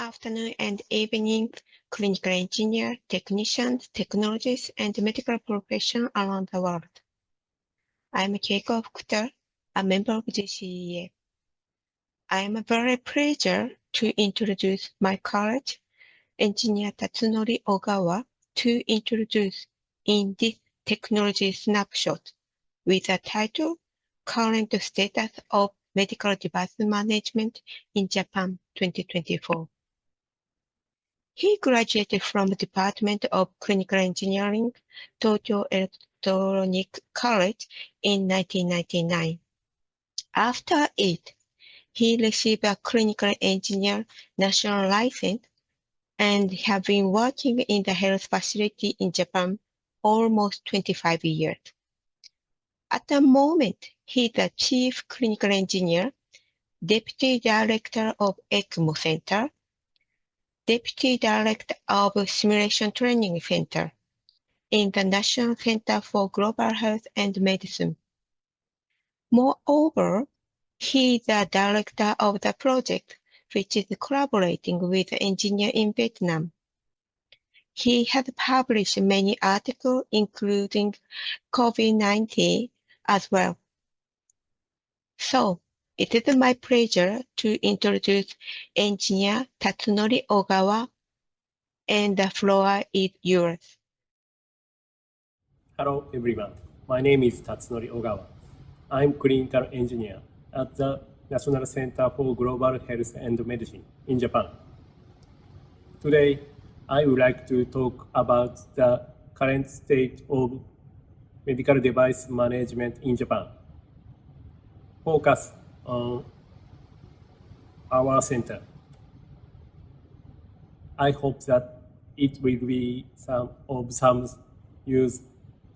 afternoon, and evening clinical engineer, technicians, technologists, and medical professionals around the world. I'm Keiko Okuta, a member of GCEA. I am very pleased to introduce my colleague, engineer Tatsunori Ogawa, to introduce in this technology snapshot with the title Current Status of Medical Device Management in Japan 2024. He graduated from the Department of Clinical Engineering, Tokyo Electronic College in 1999. After it, he received a clinical engineer national license and have been working in the health facility in Japan almost 25 years. At the moment, he is the Chief Clinical Engineer, Deputy Director of ECMO Center, Deputy Director of Simulation Training Center in the National Center for Global Health and Medicine. Moreover, he is the Director of the project, which is collaborating with engineers in Vietnam. He has published many articles, including COVID-19 as well. So, it is my pleasure to introduce engineer Tatsunori Ogawa, and the floor is yours. Hello everyone, my name is Tatsunori Ogawa. I'm clinical engineer at the National Center for Global Health and Medicine in Japan. Today, I would like to talk about the current state of medical device management in Japan. Focus on our center. I hope that it will be some use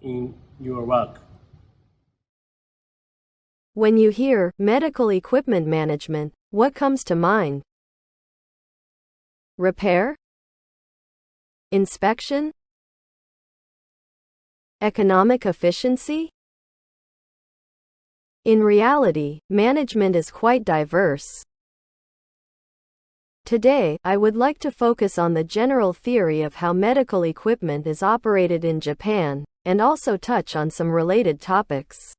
in your work. When you hear medical equipment management, what comes to mind? Repair? Inspection? Economic efficiency? In reality, management is quite diverse. Today, I would like to focus on the general theory of how medical equipment is operated in Japan, and also touch on some related topics.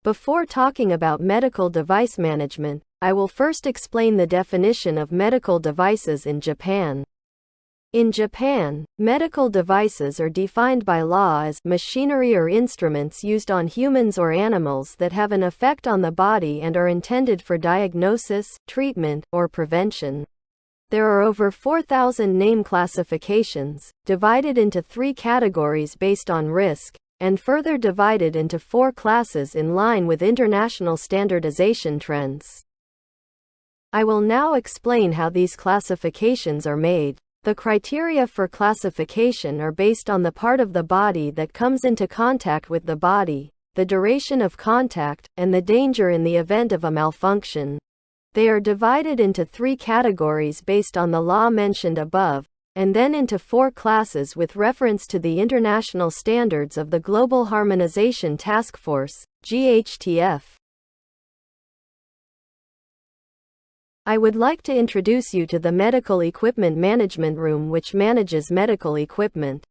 Before talking about medical device management, I will first explain the definition of medical devices in Japan. In Japan, medical devices are defined by law as machinery or instruments used on humans or animals that have an effect on the body and are intended for diagnosis, treatment, or prevention. There are over 4,000 name classifications, divided into 3 categories based on risk, and further divided into 4 classes in line with international standardization trends. I will now explain how these classifications are made. The criteria for classification are based on the part of the body that comes into contact with the body, the duration of contact, and the danger in the event of a malfunction. They are divided into 3 categories based on the law mentioned above, and then into 4 classes with reference to the international standards of the Global Harmonization Task Force, GHTF. I would like to introduce you to the Medical Equipment Management Room, which manages medical equipment.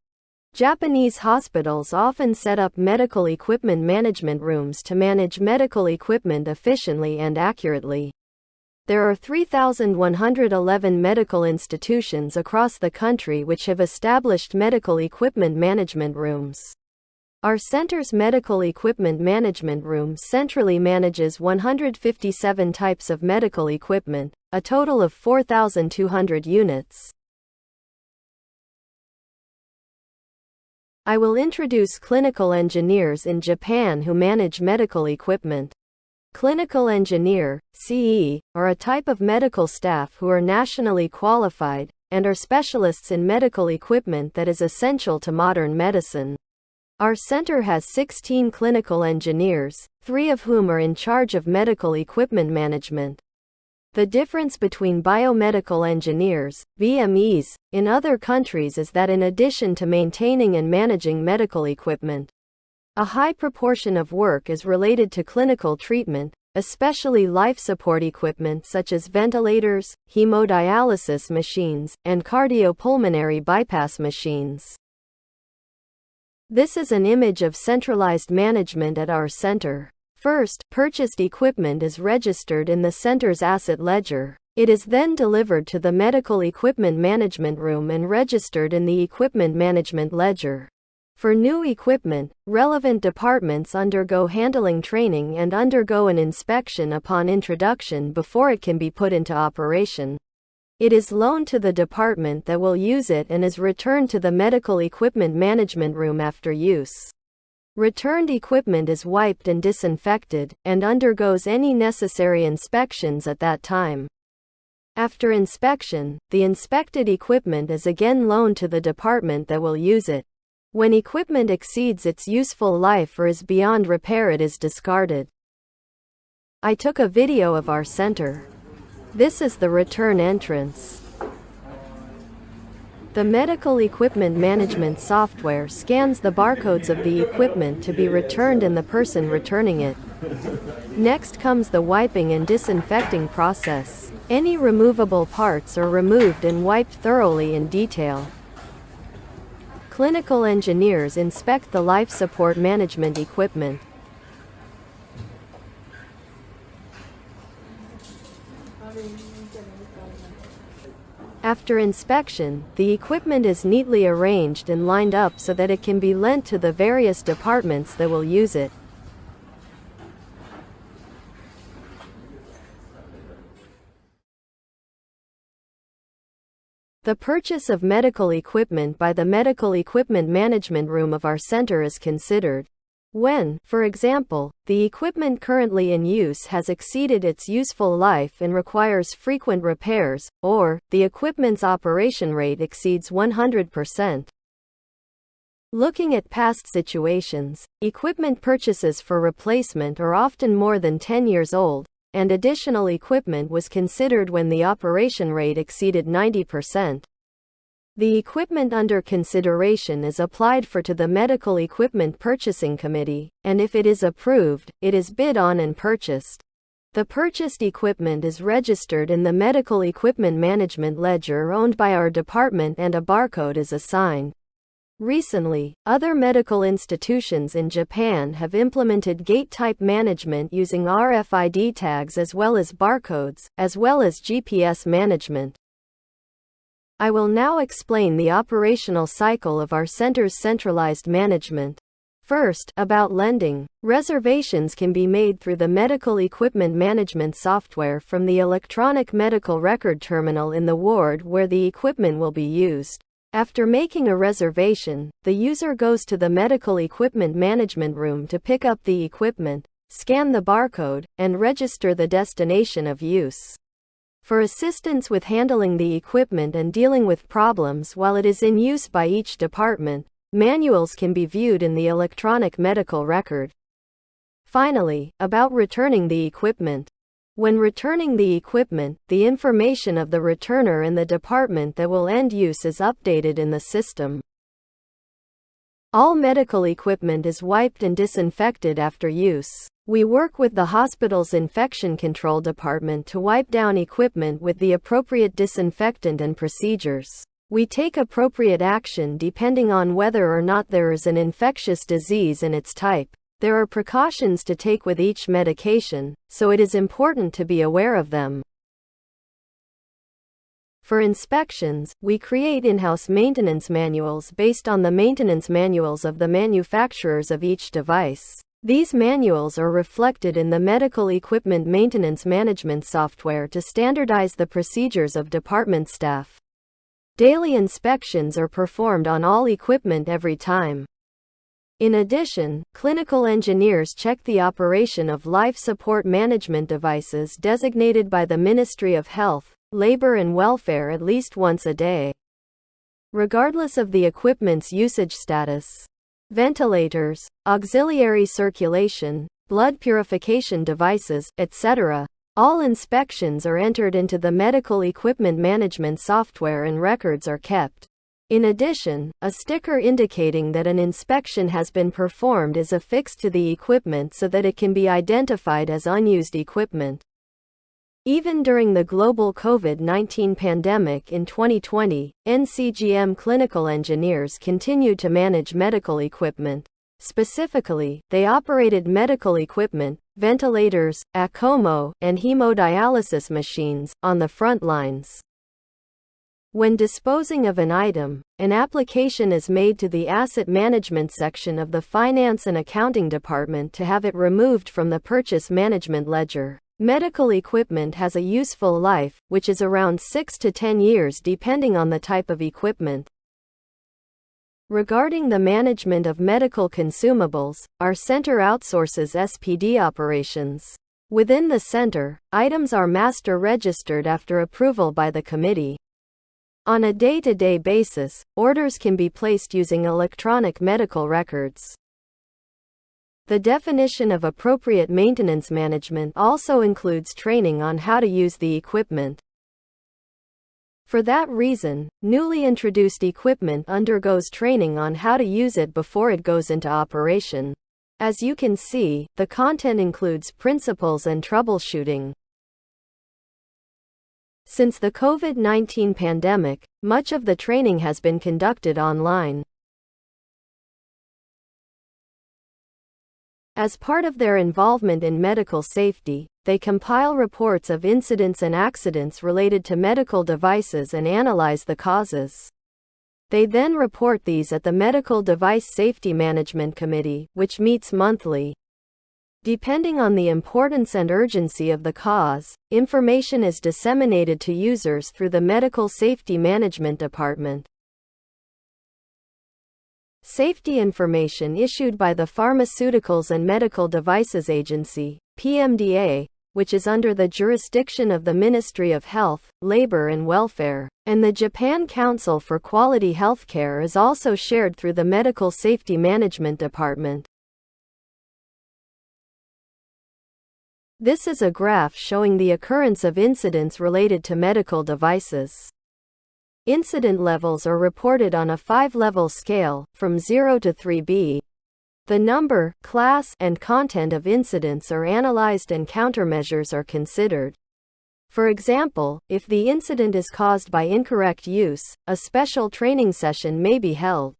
Japanese hospitals often set up medical equipment management rooms to manage medical equipment efficiently and accurately. There are 3,111 medical institutions across the country which have established medical equipment management rooms. Our center's medical equipment management room centrally manages 157 types of medical equipment, a total of 4,200 units. I will introduce clinical engineers in Japan who manage medical equipment. Clinical engineer, CE, are a type of medical staff who are nationally qualified, and are specialists in medical equipment that is essential to modern medicine. Our center has 16 clinical engineers, 3 of whom are in charge of medical equipment management. The difference between biomedical engineers, BMEs, in other countries is that in addition to maintaining and managing medical equipment, a high proportion of work is related to clinical treatment, especially life support equipment such as ventilators, hemodialysis machines, and cardiopulmonary bypass machines. This is an image of centralized management at our center. First, purchased equipment is registered in the center's asset ledger. It is then delivered to the medical equipment management room and registered in the equipment management ledger. For new equipment, relevant departments undergo handling training and undergo an inspection upon introduction before it can be put into operation. It is loaned to the department that will use it and is returned to the medical equipment management room after use. Returned equipment is wiped and disinfected, and undergoes any necessary inspections at that time. After inspection, the inspected equipment is again loaned to the department that will use it. When equipment exceeds its useful life or is beyond repair, it is discarded. I took a video of our center. This is the return entrance. The medical equipment management software scans the barcodes of the equipment to be returned and the person returning it. Next comes the wiping and disinfecting process. Any removable parts are removed and wiped thoroughly in detail. Clinical engineers inspect the life support management equipment. After inspection, the equipment is neatly arranged and lined up so that it can be lent to the various departments that will use it. The purchase of medical equipment by the medical equipment management room of our center is considered when, for example, the equipment currently in use has exceeded its useful life and requires frequent repairs, or the equipment's operation rate exceeds 100%. Looking at past situations, equipment purchases for replacement are often more than 10 years old, and additional equipment was considered when the operation rate exceeded 90%. The equipment under consideration is applied for to the Medical Equipment Purchasing Committee, and if it is approved, it is bid on and purchased. The purchased equipment is registered in the Medical Equipment Management Ledger owned by our department and a barcode is assigned. Recently, other medical institutions in Japan have implemented gate-type management using RFID tags as well as barcodes, as well as GPS management. I will now explain the operational cycle of our center's centralized management. First, about lending. Reservations can be made through the medical equipment management software from the electronic medical record terminal in the ward where the equipment will be used. After making a reservation, the user goes to the medical equipment management room to pick up the equipment, scan the barcode, and register the destination of use. For assistance with handling the equipment and dealing with problems while it is in use by each department, manuals can be viewed in the electronic medical record. Finally, about returning the equipment. When returning the equipment, the information of the returner and the department that will end use is updated in the system. All medical equipment is wiped and disinfected after use. We work with the hospital's infection control department to wipe down equipment with the appropriate disinfectant and procedures. We take appropriate action depending on whether or not there is an infectious disease and its type. There are precautions to take with each medication, so it is important to be aware of them. For inspections, we create in-house maintenance manuals based on the maintenance manuals of the manufacturers of each device. These manuals are reflected in the medical equipment maintenance management software to standardize the procedures of department staff. Daily inspections are performed on all equipment every time. In addition, clinical engineers check the operation of life support management devices designated by the Ministry of Health, Labor and Welfare at least once a day. Regardless of the equipment's usage status, ventilators, auxiliary circulation, blood purification devices, etc., all inspections are entered into the medical equipment management software and records are kept. In addition, a sticker indicating that an inspection has been performed is affixed to the equipment so that it can be identified as unused equipment. Even during the global COVID-19 pandemic in 2020, NCGM clinical engineers continued to manage medical equipment. Specifically, they operated medical equipment, ventilators, ECMO, and hemodialysis machines, on the front lines. When disposing of an item, an application is made to the Asset Management section of the Finance and Accounting Department to have it removed from the Purchase Management Ledger. Medical equipment has a useful life, which is around 6 to 10 years depending on the type of equipment. Regarding the management of medical consumables, our center outsources SPD operations. Within the center, items are master registered after approval by the committee. On a day-to-day basis, orders can be placed using electronic medical records. The definition of appropriate maintenance management also includes training on how to use the equipment. For that reason, newly introduced equipment undergoes training on how to use it before it goes into operation. As you can see, the content includes principles and troubleshooting. Since the COVID-19 pandemic, much of the training has been conducted online. As part of their involvement in medical safety, they compile reports of incidents and accidents related to medical devices and analyze the causes. They then report these at the Medical Device Safety Management Committee, which meets monthly. Depending on the importance and urgency of the cause, information is disseminated to users through the Medical Safety Management Department. Safety information issued by the Pharmaceuticals and Medical Devices Agency, PMDA, which is under the jurisdiction of the Ministry of Health, Labor and Welfare, and the Japan Council for Quality Healthcare, is also shared through the Medical Safety Management Department. This is a graph showing the occurrence of incidents related to medical devices. Incident levels are reported on a 5-level scale, from 0 to 3B. The number, class, and content of incidents are analyzed and countermeasures are considered. For example, if the incident is caused by incorrect use, a special training session may be held.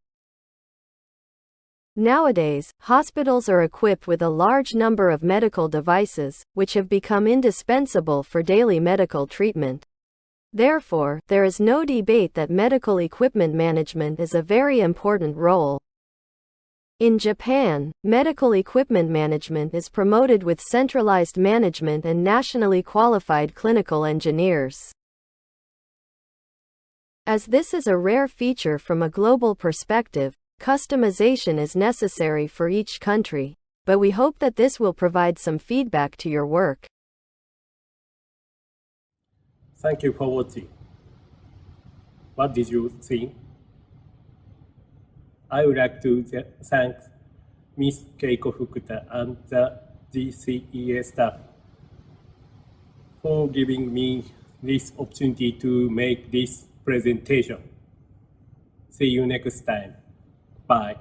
Nowadays, hospitals are equipped with a large number of medical devices, which have become indispensable for daily medical treatment. Therefore, there is no debate that medical equipment management is a very important role. In Japan, medical equipment management is promoted with centralized management and nationally qualified clinical engineers. As this is a rare feature from a global perspective, customization is necessary for each country, but we hope that this will provide some feedback to your work. Thank you for watching. What did you think? I would like to thank Ms. Keiko Fukuta and the GCEA staff for giving me this opportunity to make this presentation. See you next time. Bye.